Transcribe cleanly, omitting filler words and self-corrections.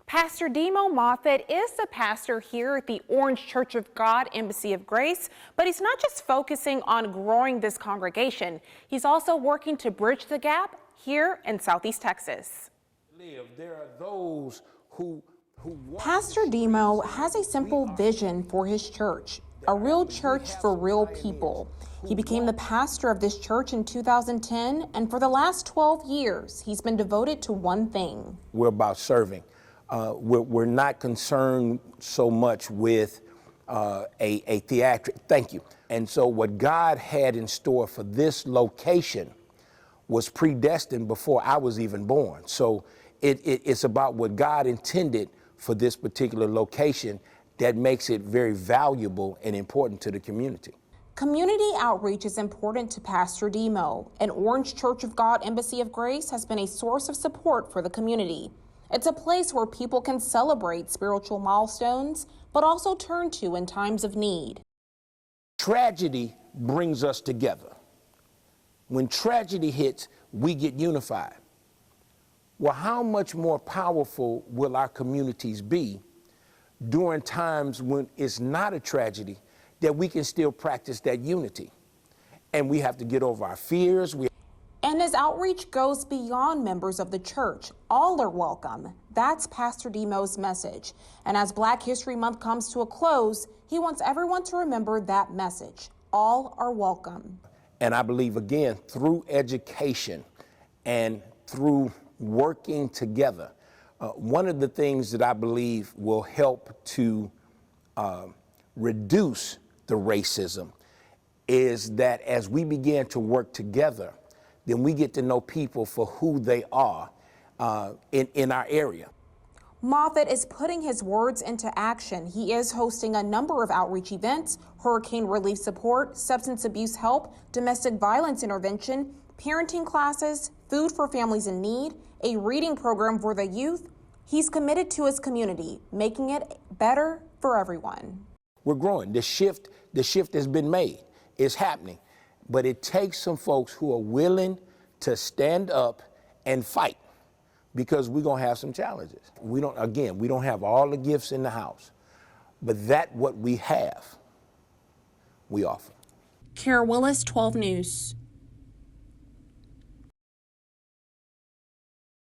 Pastor Demo Moffett is the pastor here at the Orange Church of God Embassy of Grace, but he's not just focusing on growing this congregation. He's also working to bridge the gap here in Southeast Texas. There are those who Pastor Demo has a simple vision for his church, a real church for real people. He became the pastor of this church in 2010, and for the last 12 years, he's been devoted to one thing. We're about serving. We're not concerned so much with a theatric. Thank you. And so what God had in store for this location was predestined before I was even born. So it's about what God intended for this particular location that makes it very valuable and important to the community. Community outreach is important to Pastor Demo, and Orange Church of God Embassy of Grace has been a source of support for the community. It's a place where people can celebrate spiritual milestones, but also turn to in times of need. Tragedy brings us together. When tragedy hits, we get unified. Well, how much more powerful will our communities be during times when it's not a tragedy, that we can still practice that unity? And we have to get over our fears. And his outreach goes beyond members of the church. All are welcome. That's Pastor Demo's message. And as Black History Month comes to a close, he wants everyone to remember that message. All are welcome. And I believe, again, through education and through working together, one of the things that I believe will help to reduce the racism is that as we begin to work together, then we get to know people for who they are in our area. Moffett is putting his words into action. He is hosting a number of outreach events: hurricane relief support, substance abuse help, domestic violence intervention, parenting classes, food for families in need, a reading program for the youth. He's committed to his community, making it better for everyone. We're growing. The shift has been made. It's happening. But it takes some folks who are willing to stand up and fight, because we're going to have some challenges. We don't have all the gifts in the house, but what we have, we offer. Kara Willis, 12 News.